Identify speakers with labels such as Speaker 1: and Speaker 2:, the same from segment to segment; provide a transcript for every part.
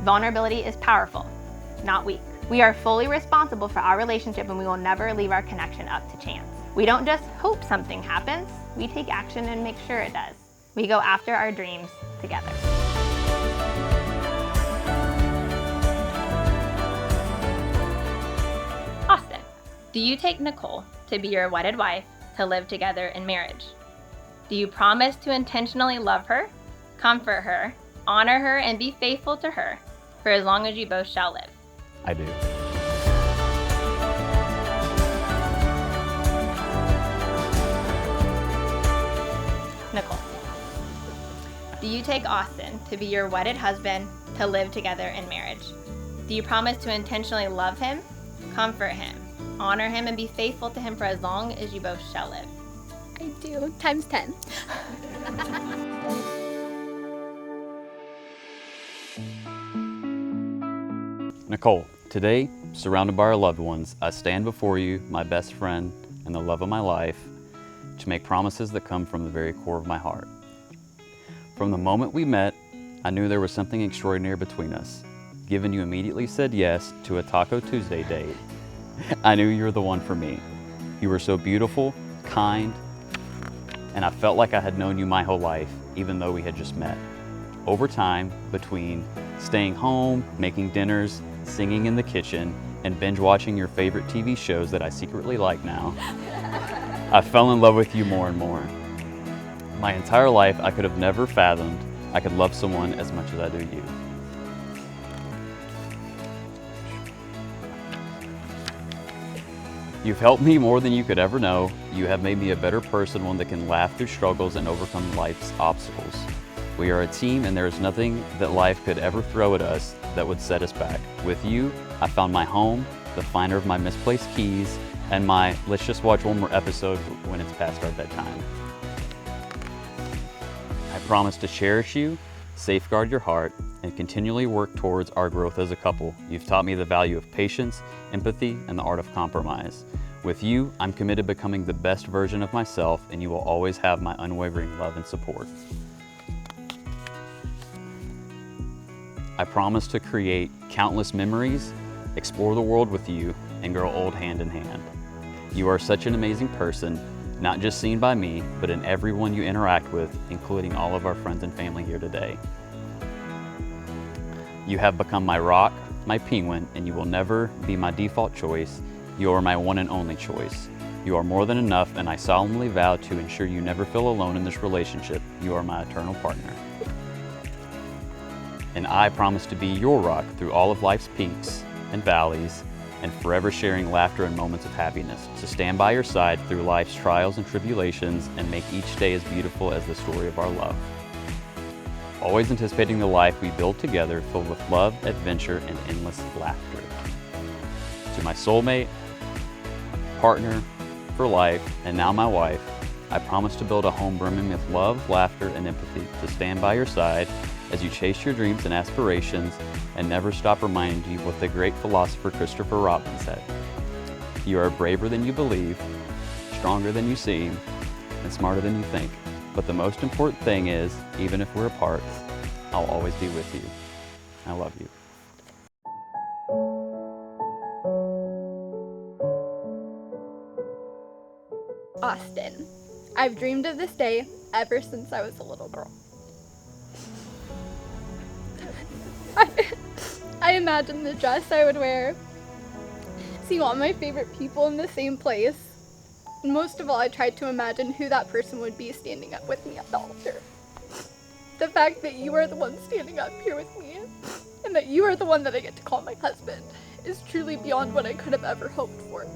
Speaker 1: Vulnerability is powerful, not weak. We are fully responsible for our relationship and we will never leave our connection up to chance. We don't just hope something happens, we take action and make sure it does. We go after our dreams together. Austin, do you take Nicole to be your wedded wife to live together in marriage? Do you promise to intentionally love her, comfort her, honor her, and be faithful to her for as long as you both shall live?
Speaker 2: I do.
Speaker 1: Nicole, do you take Austin to be your wedded husband to live together in marriage? Do you promise to intentionally love him, comfort him, honor him, and be faithful to him for as long as you both shall live?
Speaker 3: I do, times 10.
Speaker 2: Nicole, today, surrounded by our loved ones, I stand before you, my best friend and the love of my life, to make promises that come from the very core of my heart. From the moment we met, I knew there was something extraordinary between us. Given you immediately said yes to a Taco Tuesday date, I knew you were the one for me. You were so beautiful, kind, and I felt like I had known you my whole life, even though we had just met. Over time, between staying home, making dinners, singing in the kitchen, and binge watching your favorite TV shows that I secretly like now, I fell in love with you more and more. My entire life, I could have never fathomed I could love someone as much as I do you. You've helped me more than you could ever know. You have made me a better person, one that can laugh through struggles and overcome life's obstacles. We are a team and there is nothing that life could ever throw at us that would set us back. With you, I found my home, the finder of my misplaced keys, and my let's just watch one more episode when it's past our bedtime. I promise to cherish you, safeguard your heart, and continually work towards our growth as a couple. You've taught me the value of patience, empathy, and the art of compromise. With you, I'm committed to becoming the best version of myself, and you will always have my unwavering love and support. I promise to create countless memories, explore the world with you, and grow old hand in hand. You are such an amazing person, not just seen by me, but in everyone you interact with, including all of our friends and family here today. You have become my rock, my penguin, and you will never be my default choice. You are my one and only choice. You are more than enough, and I solemnly vow to ensure you never feel alone in this relationship. You are my eternal partner. And I promise to be your rock through all of life's peaks and valleys, and forever sharing laughter and moments of happiness, to stand by your side through life's trials and tribulations and make each day as beautiful as the story of our love. Always anticipating the life we build together, filled with love, adventure, and endless laughter. To my soulmate, partner for life, and now my wife, I promise to build a home brimming with love, laughter, and empathy, to stand by your side as you chase your dreams and aspirations and never stop reminding you what the great philosopher Christopher Robin said. You are braver than you believe, stronger than you seem, and smarter than you think. But the most important thing is, even if we're apart, I'll always be with you. I love you.
Speaker 3: Austin, I've dreamed of this day ever since I was a little girl. I imagined the dress I would wear, seeing all my favorite people in the same place, and most of all, I tried to imagine who that person would be standing up with me at the altar. The fact that you are the one standing up here with me, and that you are the one that I get to call my husband, is truly beyond what I could have ever hoped for,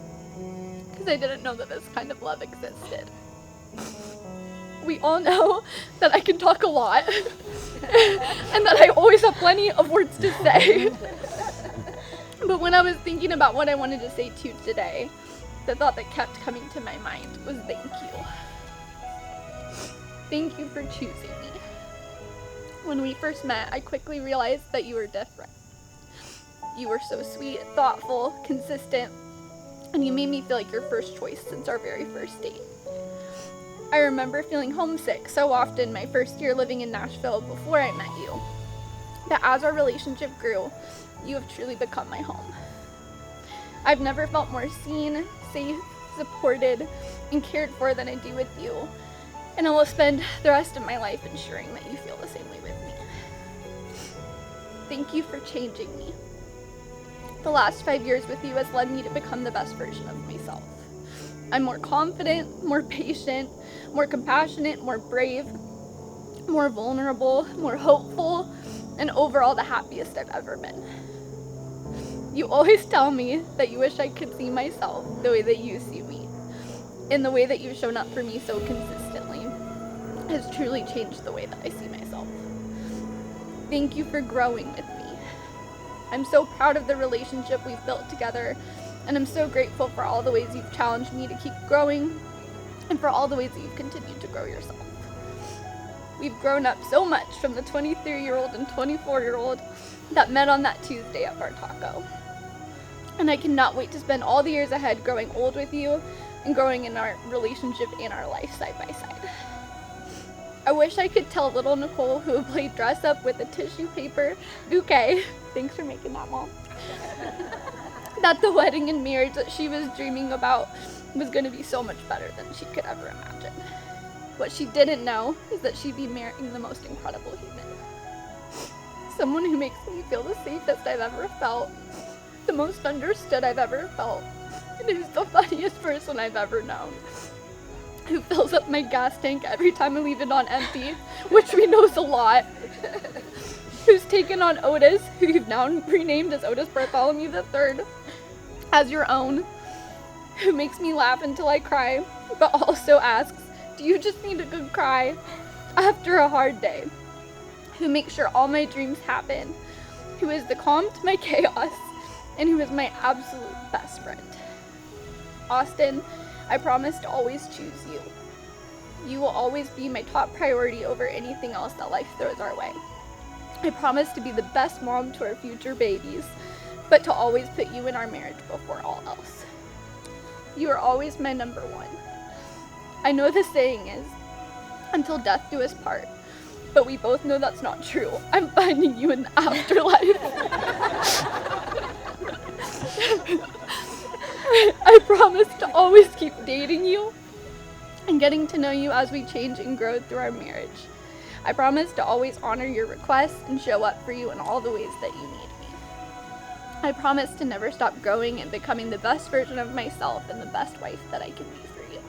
Speaker 3: because I didn't know that this kind of love existed. We all know that I can talk a lot, and that I always have plenty of words to say. But when I was thinking about what I wanted to say to you today, the thought that kept coming to my mind was thank you. Thank you for choosing me. When we first met, I quickly realized that you were different. You were so sweet, thoughtful, consistent, and you made me feel like your first choice since our very first date. I remember feeling homesick so often my first year living in Nashville before I met you. that as our relationship grew, you have truly become my home. I've never felt more seen, safe, supported, and cared for than I do with you, and I will spend the rest of my life ensuring that you feel the same way with me. Thank you for changing me. The last 5 years with you has led me to become the best version of myself. I'm more confident, more patient, more compassionate, more brave, more vulnerable, more hopeful, and overall the happiest I've ever been. You always tell me that you wish I could see myself the way that you see me, and the way that you've shown up for me so consistently has truly changed the way that I see myself. Thank you for growing with me. I'm so proud of the relationship we've built together, and I'm so grateful for all the ways you've challenged me to keep growing, and for all the ways that you've continued to grow yourself. We've grown up so much from the 23-year-old and 24-year-old that met on that Tuesday at Bar Taco. And I cannot wait to spend all the years ahead growing old with you and growing in our relationship and our life side by side. I wish I could tell little Nicole, who played dress up with a tissue paper bouquet, thanks for making that, Mom, that the wedding and marriage that she was dreaming about was going to be so much better than she could ever imagine. What she didn't know is that she'd be marrying the most incredible human. Someone who makes me feel the safest I've ever felt, the most understood I've ever felt, and who's the funniest person I've ever known. Who fills up my gas tank every time I leave it on empty, which we know is a lot. Who's taken on Otis, who you've now renamed as Otis Bartholomew III, as your own. Who makes me laugh until I cry, but also asks, do you just need a good cry after a hard day? Who makes sure all my dreams happen. Who is the calm to my chaos, and who is my absolute best friend. Austin, I promise to always choose you. You will always be my top priority over anything else that life throws our way. I promise to be the best mom to our future babies, but to always put you in our marriage before all else. You are always my number one. I know the saying is, until death do us part, but we both know that's not true. I'm finding you in the afterlife. I promise to always keep dating you and getting to know you as we change and grow through our marriage. I promise to always honor your requests and show up for you in all the ways that you need me. I promise to never stop growing and becoming the best version of myself and the best wife that I can be for you.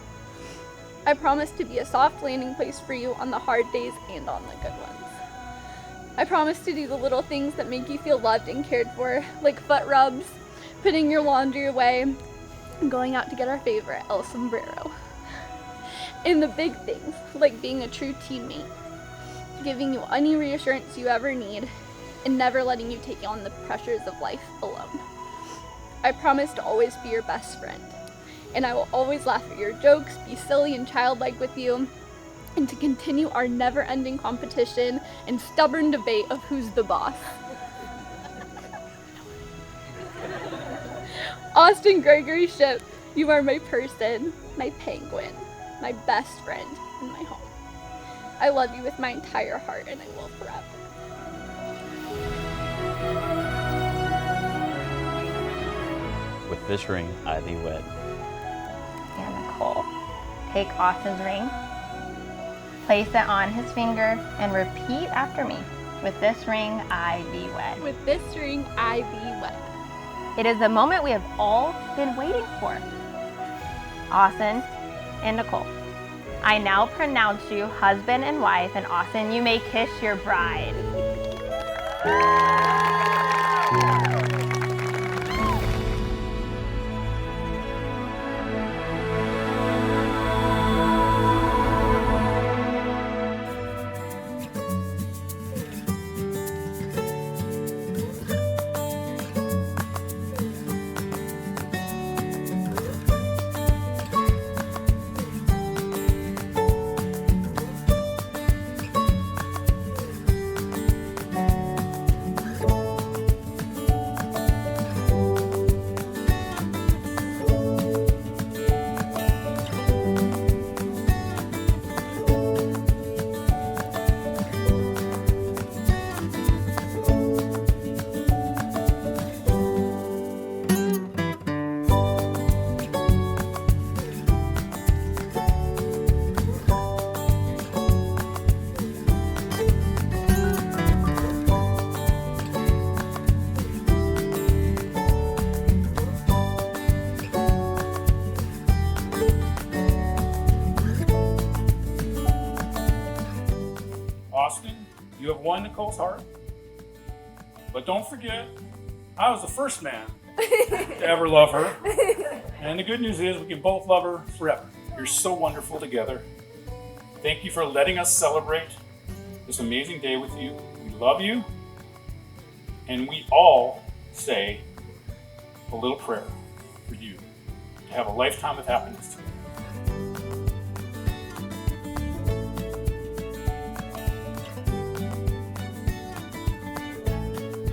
Speaker 3: I promise to be a soft landing place for you on the hard days and on the good ones. I promise to do the little things that make you feel loved and cared for, like foot rubs, putting your laundry away, and going out to get our favorite, El Sombrero. And the big things, like being a true teammate, giving you any reassurance you ever need, and never letting you take on the pressures of life alone. I promise to always be your best friend, and I will always laugh at your jokes, be silly and childlike with you, and to continue our never-ending competition and stubborn debate of who's the boss. Austin Gregory Ship, you are my person, my penguin, my best friend, and my home. I love you with my entire heart, and I will forever.
Speaker 2: With this ring, I thee wed.
Speaker 1: And Nicole, take Austin's ring, place it on his finger, and repeat after me. With this ring, I thee wed.
Speaker 3: With this ring, I thee wed.
Speaker 1: It is the moment we have all been waiting for. Austin and Nicole, I now pronounce you husband and wife, and Austin, you may kiss your bride.
Speaker 4: You have won Nicole's heart. But don't forget, I was the first man to ever love her. And the good news is we can both love her forever. You're so wonderful together. Thank you for letting us celebrate this amazing day with you. We love you. And we all say a little prayer for you to have a lifetime of happiness together.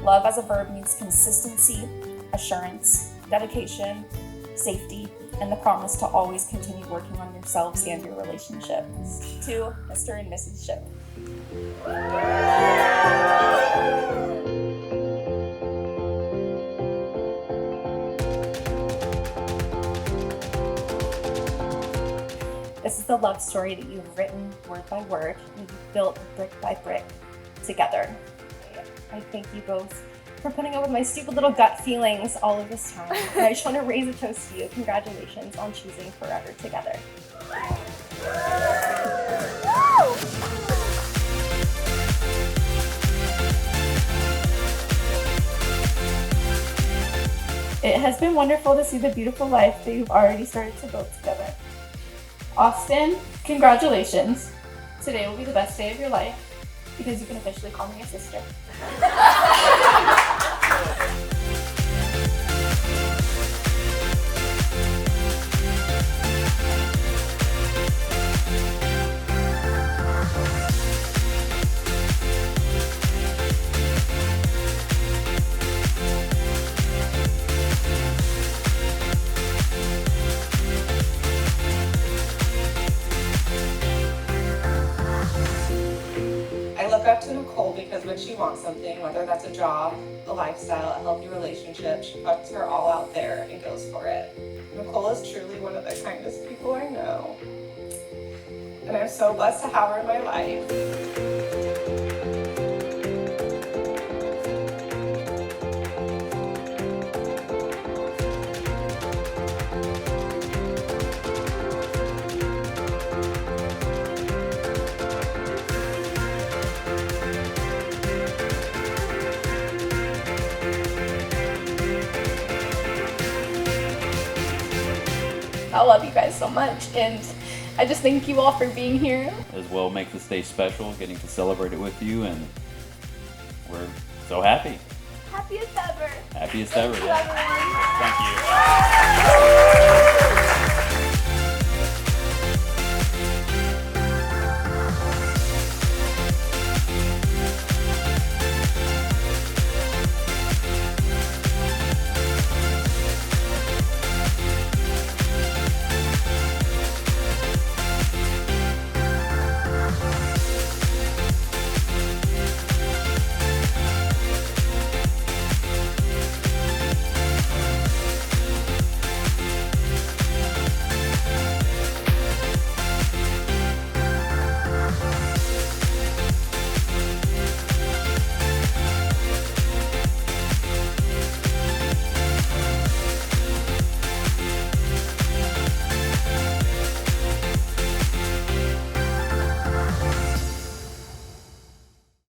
Speaker 5: Love as a verb means consistency, assurance, dedication, safety, and the promise to always continue working on yourselves and your relationships. To Mr. and Mrs. Ship. This is the love story that you've written word by word and you've built brick by brick together. I thank you both for putting up with my stupid little gut feelings all of this time. And I just want to raise a toast to you. Congratulations on choosing forever together. It has been wonderful to see the beautiful life that you've already started to build together. Austin, congratulations. Today will be the best day of your life because you can officially call me a sister.
Speaker 6: I look up to Nicole because when she wants something, whether that's a job, a lifestyle, a healthy relationship, she puts her all out there and goes for it. Nicole is truly one of the kindest people I know. And I'm so blessed to have her in my life.
Speaker 3: I love you guys so much, and I just thank you all for being here.
Speaker 2: As well, make this day special, getting to celebrate it with you, and we're so happy.
Speaker 3: Happiest ever.
Speaker 2: Happiest ever.
Speaker 3: Thank you, everyone.
Speaker 2: Thank you.